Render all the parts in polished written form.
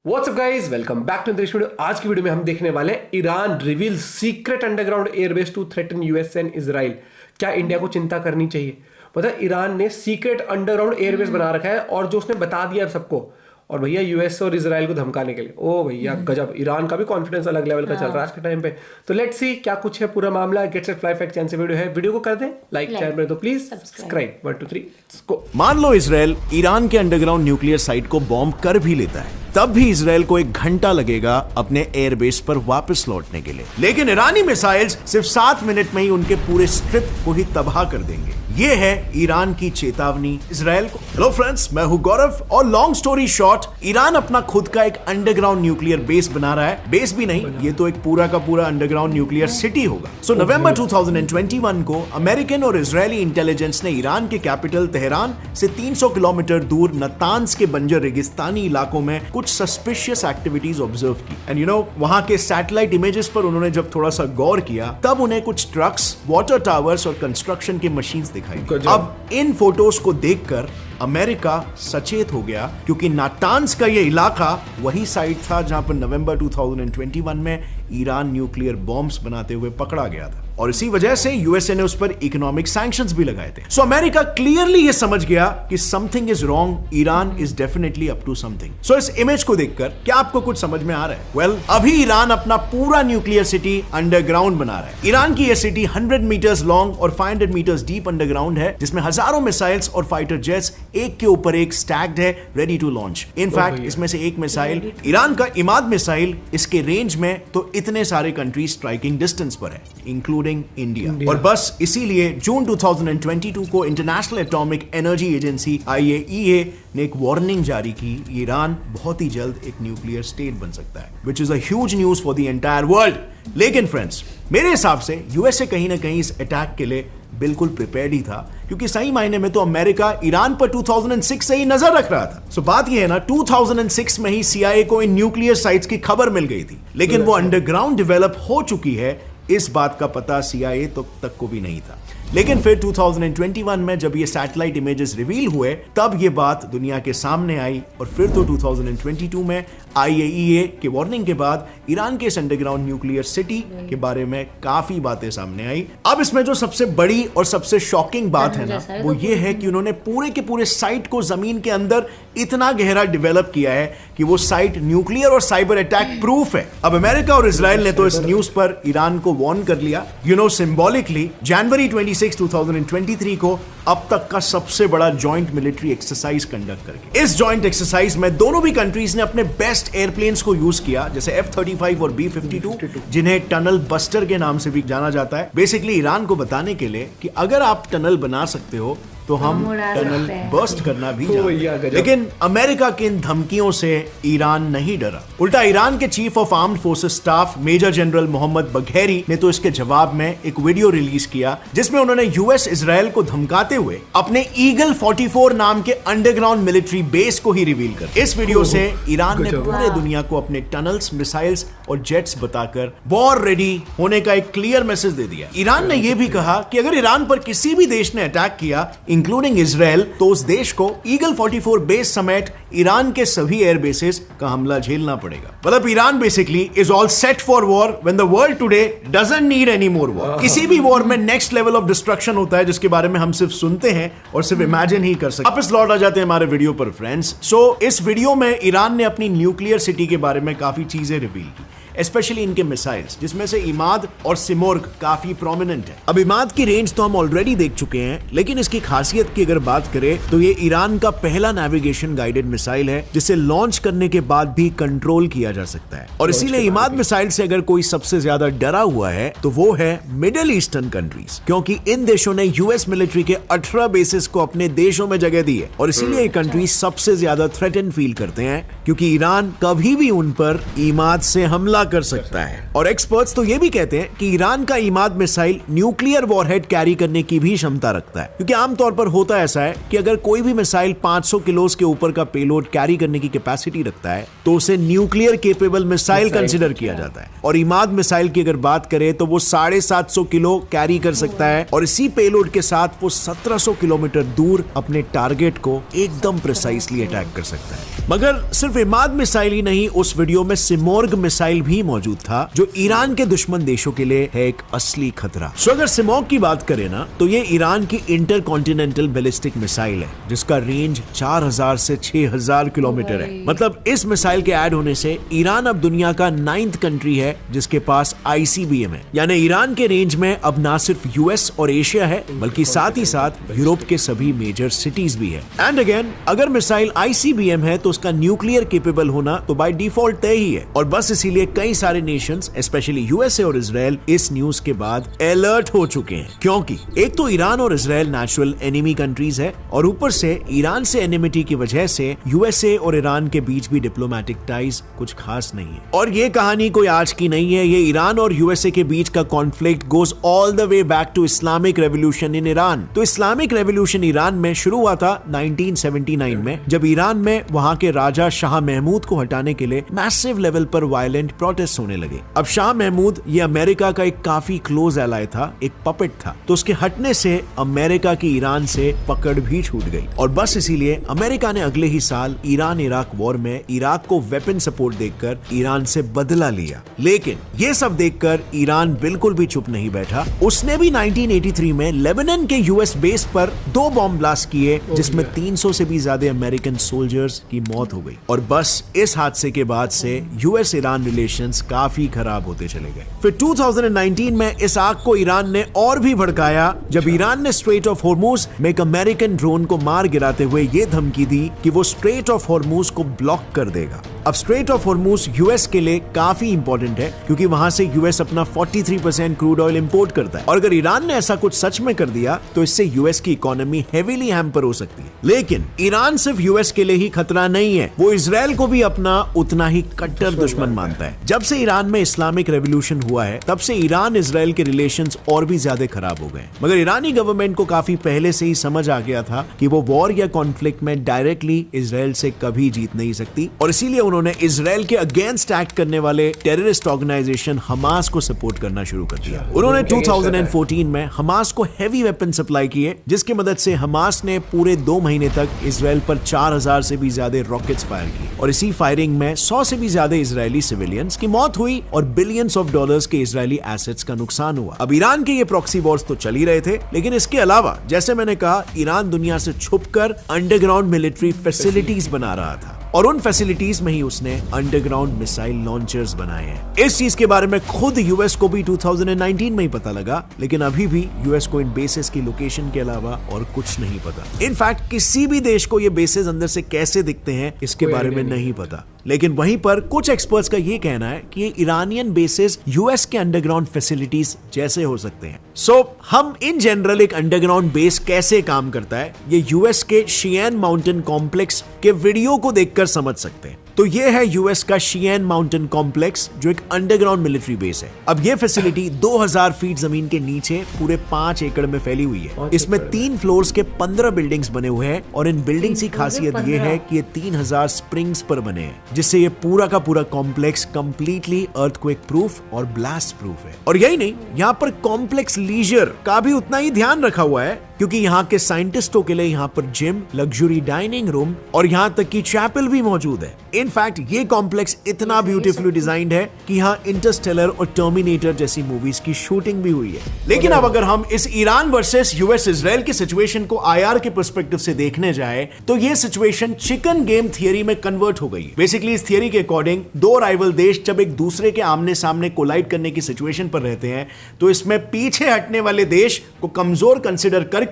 WhatsApp guys, welcome back to this video. आज की video में हम देखने वाले हैं Iran reveal secret underground airbase to threaten US and Israel. क्या इंडिया को चिंता करनी चाहिए? पता है, ईरान ने सीक्रेट अंडरग्राउंड एयरबेस बना रखा है और जो उसने बता दिया सबको, और भैया यूएस और इजराइल को धमकाने के लिए। ओ भैया गजब, ईरान का भी कॉन्फिडेंस अलग लेवल का चल रहा है आज के टाइम पे। तो लेट्स सी क्या कुछ है पूरा मामला। Get set fly fact channel से वीडियो है, वीडियो को कर दें लाइक, चैनल में तो प्लीज सब्सक्राइब। 1 2 3 let's go. मान लो इजराइल ईरान के अंडरग्राउंड न्यूक्लियर साइट को बॉम्ब कर भी लेता है, तब भी इजराइल को 1 घंटा लगेगा अपने एयरबेस पर वापस लौटने के लिए। लेकिन ईरानी मिसाइल्स सिर्फ 7 मिनट में ही उनके पूरे स्ट्रिप को ही तबाह कर देंगे। ये है ईरान की चेतावनी इजराइल को। हेलो फ्रेंड्स, मैं हूं गौरव और लॉन्ग स्टोरी शॉर्ट, ईरान अपना खुद का एक अंडरग्राउंड न्यूक्लियर बेस बना रहा है। बेस भी नहीं, ये तो एक पूरा का पूरा अंडरग्राउंड न्यूक्लियर सिटी होगा। सो नवंबर 2021 को अमेरिकन और इजरायली इंटेलिजेंस ने ईरान के कैपिटल तेहरान से 300 किलोमीटर दूर नतांज के बंजर रेगिस्तानी इलाकों में कुछ सस्पिशियस एक्टिविटीज ऑब्जर्व की। एंड यू नो, वहां के सैटेलाइट इमेजेस पर उन्होंने जब थोड़ा सा गौर किया, तब उन्हें कुछ ट्रक्स, वाटर टावर्स और कंस्ट्रक्शन के मशीन्स दिखाई। अब इन फोटोज को देखकर अमेरिका सचेत हो गया, क्योंकि नाटांज का ये इलाका वही साइट था जहां पर नवंबर 2021 में ईरान न्यूक्लियर बॉम्ब्स बनाते हुए पकड़ा गया था, और इसी वजह से यूएसए ने उस पर इकोनॉमिक सैंक्शंस भी लगाए थे। सो अमेरिका क्लियरली ये समझ गया कि something is wrong, Iran is definitely up to something. So इस इमेज को देखकर क्या आपको कुछ समझ में आ रहा है? वेल, अभी ईरान अपना पूरा न्यूक्लियर सिटी अंडरग्राउंड बना रहा है। ईरान की यह सिटी 100 मीटर्स लॉन्ग और 500 मीटर्स डीप अंडरग्राउंड है, जिसमें हजारों मिसाइल्स और फाइटर जेट्स एक के ऊपर एक स्टैक्ड है, रेडी टू लॉन्च। इनफैक्ट इसमें से एक मिसाइल, ईरान का इमाद मिसाइल, इसके रेंज में तो इतने सारे कंट्रीज स्ट्राइकिंग डिस्टेंस पर है, इंक्लूडिंग इंडिया। और बस इसीलिए जून 2022 को international atomic energy agency IAEA ने एक वार्निंग जारी की, ईरान बहुत ही जल्द एक न्यूक्लियर स्टेट बन सकता है, which is a huge news for the entire world. लेकिन फ्रेंड्स, मेरे हिसाब से यूएसए कहीं ना कहीं इस अटैक के लिए बिल्कुल प्रिपेयर्ड ही था, क्योंकि सही मायने में तो अमेरिका ईरान पर 2006 से ही नजर रख रहा था। सो बात यह है ना, 2006 में ही CIA को इन न्यूक्लियर साइट्स की खबर मिल गई थी, लेकिन वो अंडरग्राउंड डेवलप हो चुकी है, इस बात का पता CIA तक को भी नहीं था। लेकिन फिर 2021 में जब ये सैटेलाइट इमेजेस रिवील हुए, तब ये बात दुनिया के सामने आई, और फिर तो 2022 में IAEA के वार्निंग के बाद ईरान के इस अंडरग्राउंड न्यूक्लियर सिटी के बारे में काफी बातें सामने आई। अब इसमें जो सबसे बड़ी और सबसे शॉकिंग बात है ना, वो ये है कि उन्होंने पूरे के पूरे साइट को जमीन के अंदर इतना गहरा डेवलप किया है कि वो साइट न्यूक्लियर और साइबर अटैक प्रूफ है। अब अमेरिका और इजराइल ने तो इस न्यूज पर ईरान को वार्न कर लिया। यू नो, सिंबॉलिकली जनवरी 26, 2023 को अब तक का सबसे बड़ा जॉइंट मिलिट्री एक्सरसाइज कंडक्ट करके, इस जॉइंट एक्सरसाइज में दोनों भी कंट्रीज ने अपने बेस्ट एयरप्लेन्स को यूज किया, जैसे F-35 और B-52, जिन्हें टनल बस्टर के नाम से भी जाना जाता है। बेसिकली ईरान को बताने के लिए कि अगर आप टनल बना सकते हो तो हम टनल बर्स्ट करना भी जानते हैं। लेकिन अमेरिका की इन धमकियों से ईरान नहीं डरा। उल्टा ईरान के chief of armed forces staff major general Mohammad Bagheri ने तो इसके जवाब में एक वीडियो रिलीज किया, जिसमें उन्होंने यूएस इजराइल को धमकाते हुए अपने ईगल 44 नाम के अंडरग्राउंड मिलिट्री बेस को ही रिवील कर। इस वीडियो से ईरान ने पूरे दुनिया को अपने टनल्स, मिसाइल्स और जेट्स बताकर वॉर रेडी होने का एक क्लियर मैसेज दे दिया। ईरान ने यह भी कहा कि अगर ईरान पर किसी भी देश ने अटैक किया, इंक्लूडिंग इजराइल, तो उस देश को ईगल 44 बेस समेत ईरान के सभी एयर बेसेस का हमला झेलना पड़ेगा। मतलब Iran basically is all set for war when the world today doesn't need any more war. किसी भी वॉर में नेक्स्ट लेवल ऑफ डिस्ट्रक्शन होता है, जिसके बारे में हम सिर्फ सुनते हैं और सिर्फ इमेजिन ही कर सकते हैं। वापस लौट आ जाते हैं हमारे वीडियो पर फ्रेंड्स। सो इस वीडियो में ईरान ने अपनी न्यूक्लियर सिटी के बारे में काफी चीजें रिवील की, स्पेशली इनके मिसाइल्स, जिसमें से इमाद और सिमोर्ग काफी प्रोमिनेंट है। अब इमाद की रेंज तो हम ऑलरेडी देख चुके हैं, लेकिन इसकी खासियत की अगर बात करें तो ये ईरान का पहला नेविगेशन गाइडेड मिसाइल है, जिसे लॉन्च करने के बाद भी कंट्रोल किया जा सकता है। और इसीलिए इमाद मिसाइल से अगर कोई सबसे ज्यादा डरा हुआ है तो वो है मिडिल ईस्टर्न कंट्रीज, क्योंकि इन देशों ने यूएस मिलिट्री के 18 बेसिस को अपने देशों में जगह दी है, और इसीलिए ये कंट्रीज सबसे ज्यादा थ्रेटन फील करते हैं, क्योंकि ईरान कभी भी उन पर इमाद से हमला कर सकता है। और एक्सपर्ट्स तो ये भी कहते हैं कि ईरान का Imad missile nuclear warhead carry करने की भी क्षमता रखता है, क्योंकि आमतौर पर होता ऐसा है कि अगर कोई भी मिसाइल 500 किलोस के ऊपर का पेलोड कैरी करने की कैपेसिटी रखता है तो उसे न्यूक्लियर केपेबल मिसाइल कंसिडर किया जाता है। और इमाद मिसाइल की अगर बात करें तो वो 750 किलो कैरी कर सकता है और इसी पेलोड के साथ वो 1700 किलोमीटर दूर अपने टारगेट को एकदम प्रिसाइसली अटैक कर सकता है। मगर सिर्फ इमाद मिसाइल ही नहीं, उस वीडियो में सिमोर्ग मिसाइल भी मौजूद था, जो ईरान के दुश्मन देशों के लिए है एक असली खतरा। सो अगर सिमोर्ग की बात करें ना, तो ये ईरान की इंटरकॉन्टिनेंटल बैलिस्टिक मिसाइल है, जिसका रेंज 4000 से 6000 किलोमीटर है। मतलब इस मिसाइल के ऐड होने से ईरान अब दुनिया का 9th कंट्री है जिसके पास ICBM है। यानी ईरान के रेंज में अब ना सिर्फ US और एशिया है, बल्कि साथ ही साथ यूरोप के सभी मेजर सिटीज भी है। एंड अगेन, अगर मिसाइल ICBM है तो उसका न्यूक्लियर केपेबल होना तो बाय डिफॉल्ट तय ही है। और बस इसीलिए कई सारे नेशंस, स्पेशली USA और इजराइल, इस न्यूज के बाद अलर्ट हो चुके हैं, क्योंकि एक तो ईरान और इजराइल नेचुरल एनिमी कंट्रीज है और ऊपर से ईरान से एनिमिटी की वजह से USA और ईरान के बीच भी डिप्लोमेटिक टाइज कुछ खास नहीं है। और ये कहानी कोई आज की नहीं है, ये ईरान और USA के बीच का conflict goes all the way back to Islamic revolution in Iran. तो इस्लामिक रेवोल्यूशन ईरान में शुरू हुआ था 1979 में, जब ईरान में वहां के राजा शाह महमूद को हटाने के लिए मैसिव लेवल पर वायलेंट प्रोटेस्ट होने लगे। अब शाह महमूद ये अमेरिका का एक काफी क्लोज एलाय था, एक पपेट था, तो उसके हटने से अमेरिका की ईरान से पकड़ भी छूट गई। और बस इसीलिए अमेरिका ने अगले ही साल ईरान इराक वॉर में इराक को वेपन सपोर्ट देकर ईरान से बदला लिया। लेकिन ये सब देखकर ईरान बिल्कुल भी चुप नहीं बैठा। उसने भी 1983 में लेबनान के US बेस पर 2 बॉम्ब ब्लास्ट किए, जिसमें 300 से भी ज्यादा अमेरिकन सोल्जर्स की मौत हो गई। और बस इस हादसे के बाद से US ईरान रिलेशंस काफी खराब होते चले गए। फिर 2019 में इस आग को ईरान ने और भी भड़काया, जब ईरान ने स्ट्रेट ऑफ हॉर्मुज में एक अमेरिकन ड्रोन को मार गिराते हुए ये धमकी दी कि वो स्ट्रेट ऑफ हॉर्मुज को ब्लॉक कर देगा। अब स्ट्रेट ऑफ हॉर्मुज US के लिए काफी इंपॉर्टेंट है, क्योंकि वहां से US अपना 43% क्रूड ऑयल इंपोर्ट करता है। और अगर ईरान ने ऐसा कुछ सच में कर दिया तो इससे US की इकोनॉमी हेवीली हैम्पर हो सकती है। लेकिन ईरान सिर्फ US के लिए ही खतरा नहीं है, वो इजराइल को भी अपना उतना ही कट्टर दुश्मन मानता है। जब से ईरान में इस्लामिक रेवोल्यूशन हुआ है, तब से ईरान इजराइल के रिलेशंस और भी ज्यादा खराब हो गए। मगर ईरानी गवर्नमेंट को काफी पहले से ही समझ आ गया था कि वो वॉर या कॉन्फ्लिक्ट में डायरेक्टली इजराइल से कभी जीत नहीं सकती, और इसीलिए उन्होंने इजराइल के अगेंस्ट एक्ट करने वाले टेररिस्ट ऑर्गेनाइजेशन हमास को सपोर्ट करना शुरू कर दिया। उन्होंने 2014 में हमास को हेवी वेपन सप्लाई किए, जिसकी मदद से हमास ने पूरे 2 महीने तक इजराइल पर 4000 से भी ज्यादा रॉकेट्स फायर किए। और इसी फायरिंग में 100 से भी ज्यादा इजरायली सिविलियंस की मौत हुई और बिलियंस ऑफ डॉलर्स के इजरायली एसेट्स का नुकसान हुआ। अब ईरान के ये प्रॉक्सी वॉर्स तो चल ही रहे थे, लेकिन इसके अलावा, जैसे मैंने कहा, ईरान दुनिया से छुपकर अंडरग्राउंड मिलिट्री फैसिलिटीज बना रहा था, और उन फैसिलिटीज में ही उसने अंडरग्राउंड मिसाइल लॉन्चर्स बनाए हैं। इस चीज के बारे में खुद US को भी 2019 में ही पता लगा, लेकिन अभी भी US को इन बेसेस की लोकेशन के अलावा और कुछ नहीं पता। इनफैक्ट किसी भी देश को ये बेसेस अंदर से कैसे दिखते हैं इसके बारे में नहीं पता। लेकिन वहीं पर कुछ एक्सपर्ट्स का ये कहना है कि ये ईरानियन बेसेस US के अंडरग्राउंड फैसिलिटीज जैसे हो सकते हैं। सो हम इन जनरल एक अंडरग्राउंड बेस कैसे काम करता है, ये US के शियन माउंटेन कॉम्प्लेक्स के वीडियो को देखकर समझ सकते हैं। तो ये है US का शियन माउंटेन कॉम्प्लेक्स, जो एक अंडरग्राउंड मिलिट्री बेस है। अब ये फैसिलिटी 2000 फीट जमीन के नीचे पूरे 5 एकड़ में फैली हुई है। इसमें 3 फ्लोर्स के 15 बिल्डिंग्स बने हुए हैं, और इन बिल्डिंग्स की खासियत ये है कि ये 3000 स्प्रिंग्स पर बने हैं, जिससे ये पूरा का पूरा कॉम्प्लेक्स कंप्लीटली अर्थक्वेक प्रूफ और ब्लास्ट प्रूफ है। और यही नहीं, यहाँ पर कॉम्प्लेक्स लीजर का भी उतना ही ध्यान रखा हुआ है, क्योंकि यहाँ के साइंटिस्टों के लिए यहाँ पर जिम, लग्जरी डाइनिंग रूम और यहाँ तक की चैपल भी मौजूद है। इनफैक्ट ये कॉम्प्लेक्स इतना ब्यूटीफुली डिजाइंड है कि यहाँ इंटरस्टेलर और टर्मिनेटर जैसी मूवीज की शूटिंग भी हुई है। लेकिन अब अगर हम इस ईरान वर्सेस US इजराइल की सिचुएशन को IR के पर्सपेक्टिव से देखने जाए, तो ये सिचुएशन चिकन गेम थियरी में कन्वर्ट हो गई। बेसिकली इस थियरी के अकॉर्डिंग 2 राइवल देश जब एक दूसरे के आमने सामने कोलाइड करने की सिचुएशन पर रहते हैं, तो इसमें पीछे हटने वाले देश को कमजोर कंसिडर करके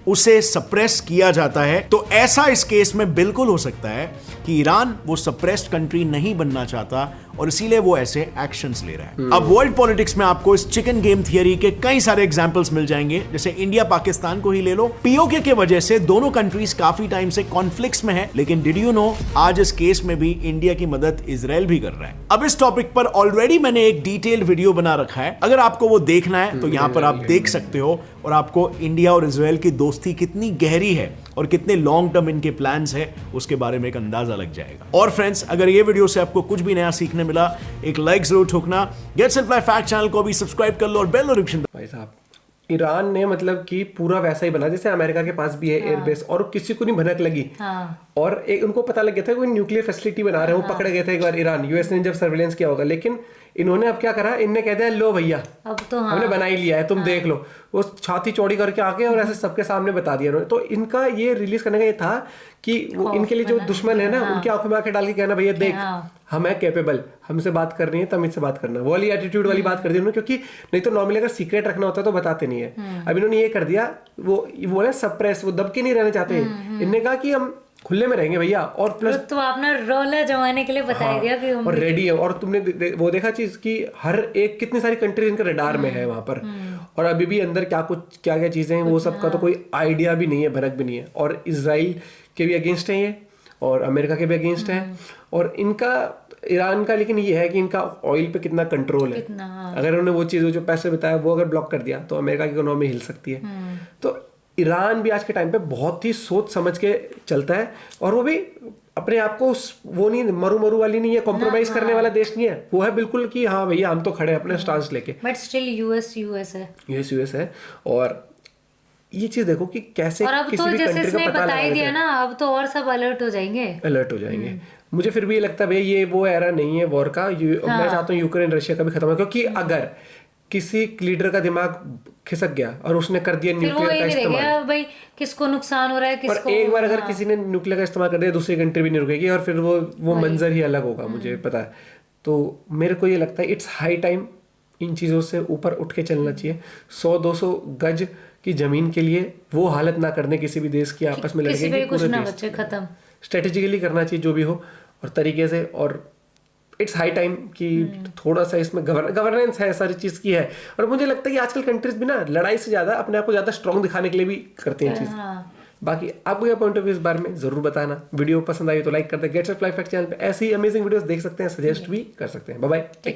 उसे सप्रेस किया जाता है। तो ऐसा इस केस में बिल्कुल हो सकता है, कि ईरान वो सप्रेस्ड कंट्री नहीं बनना चाहता और इसीलिए वो ऐसे एक्शंस ले रहा है। अब वर्ल्ड पॉलिटिक्स में आपको इस चिकन गेम थियरी के कई सारे एग्जांपल्स मिल जाएंगे, जैसे इंडिया पाकिस्तान को ही ले लो। पीओके के वजह से दोनों कंट्रीज काफी टाइम से कॉन्फ्लिक्ट्स में है, लेकिन डिड यू नो आज इस केस में भी इंडिया की मदद इजराइल भी कर रहा है। अब इस टॉपिक पर ऑलरेडी मैंने एक डिटेल वीडियो बना रखा है, अगर आपको वो देखना है तो यहां पर आप देख सकते हो, और आपको इंडिया और इजराइल की दोस्ती कितनी गहरी है और कितने लॉन्ग टर्म इनके प्लान्स है उसके बारे में एक अंदाजा लग जाएगा। और फ्रेंड्स, अगर ये वीडियो से आपको कुछ भी नया सीखने मिला, एक लाइक जरूर ठोकना। गेट सिंपल फैक्ट चैनल को भी सब्सक्राइब कर लो और बेल नोटिफिकेशन। भाई साहब, ईरान ने मतलब कि पूरा वैसा ही बना जैसे अमेरिका के पास भी है एयरबेस, और किसी को नहीं भनक लगी। और एक उनको पता लग गया था कोई न्यूक्लियर फैसिलिटी बना रहे हैं, वो पकड़े गए थे एक बार ईरान, यूएस ने जब सर्वेलेंस किया होगा। लेकिन इन्होंने अब क्या करा, इनने कह दिया लो भैया अब तो हमने बना ही लिया है, तुम देख लो। वो छाती चौड़ी करके आके और ऐसे सबके सामने बता दिया उन्होंने। तो इनका ये रिलीज करने का ये था कि वो इनके लिए जो दुश्मन है ना, उनकी आंखों में आंखें डाल के कहना भैया देख हम है कैपेबल, हमसे बात करनी है तब इससे बात करना, वो वाली एटीट्यूड वाली बात कर दी उन्होंने। क्योंकि नहीं तो नॉर्मली अगर सीक्रेट रखना होता तो बताते नहीं है। अब इन्होंने ये कर दिया, वो ना सप्रेस, वो दब के नहीं रहना चाहते। इन्होंने कहा कि हम खुले में रहेंगे भैया, और प्लस तो आपने रोला जमाने के लिए बता दिया कि और रेडी है। और तुमने वो देखा चीज कि हर एक कितनी सारी कंट्री इनके रडार में है वहां पर, और अभी भी अंदर क्या क्या चीजें हैं वो सब का तो कोई आइडिया भी नहीं है, भनक भी नहीं है। और इजराइल के भी अगेंस्ट है ये, और अमेरिका के भी अगेंस्ट है, और इनका ईरान का लेकिन ये है कि इनका ऑयल पे कितना कंट्रोल है। अगर उन्होंने वो चीज जो पैसे बताया वो अगर ब्लॉक कर दिया तो अमेरिका की इकोनॉमी हिल सकती है। तो ईरान भी आज के टाइम पे बहुत ही सोच समझ के चलता है, और वो भी अपने आप को वो नहीं मरू वाली नहीं है, कॉम्प्रोमाइज करने वाला देश नहीं है। वो है बिल्कुल कि हाँ भैया हम तो खड़े हैं अपने स्टांस लेके। बट स्टिल यूएस है, यूएस है। और ये चीज देखो कि कैसे और अब किसी तो भी जैसे कंट्री का इसने पता बता ही लगा दिया ना, अब तो और सब अलर्ट हो जाएंगे। मुझे फिर भी ये लगता है भैया ये वो एरा नहीं है वॉर का। मैं चाहता हूँ यूक्रेन रशिया का भी खत्म हो, क्योंकि अगर किसी लीडर का दिमाग खिसक गया और उसने कर दिया न्यूक्लियर का इस्तेमाल, भाई किसको नुकसान हो रहा है, किसको। और एक बार अगर किसी ने न्यूक्लियर का इस्तेमाल कर दिया दूसरी कंट्री भी नहीं रुकेगी, और फिर वो मंजर ही अलग होगा, मुझे पता है। तो मेरे को ये लगता है इट्स हाई टाइम इन चीज़ों से ऊपर उठ के चलना चाहिए। 100-200 गज की जमीन के लिए वो हालत ना करने किसी भी देश की आपस में लड़के की, कुछ ना बचे, खत्म। स्ट्रेटेजिकली करना चाहिए जो भी हो और तरीके से। और इट्स हाई टाइम कि थोड़ा सा इसमें गवर्नेंस है, सारी चीज़ की है। और मुझे लगता है कि आजकल कंट्रीज भी ना लड़ाई से ज़्यादा अपने आप को ज़्यादा स्ट्रॉन्ग दिखाने के लिए भी करते हैं चीज़। बाकी आपको क्या पॉइंट ऑफ व्यू इस बारे में जरूर बताना। वीडियो पसंद आई तो लाइक करते, gets a fly fact channel पे ऐसी अमेजिंग वीडियोस देख सकते हैं, सजेस्ट भी कर सकते हैं। Bye bye, take care.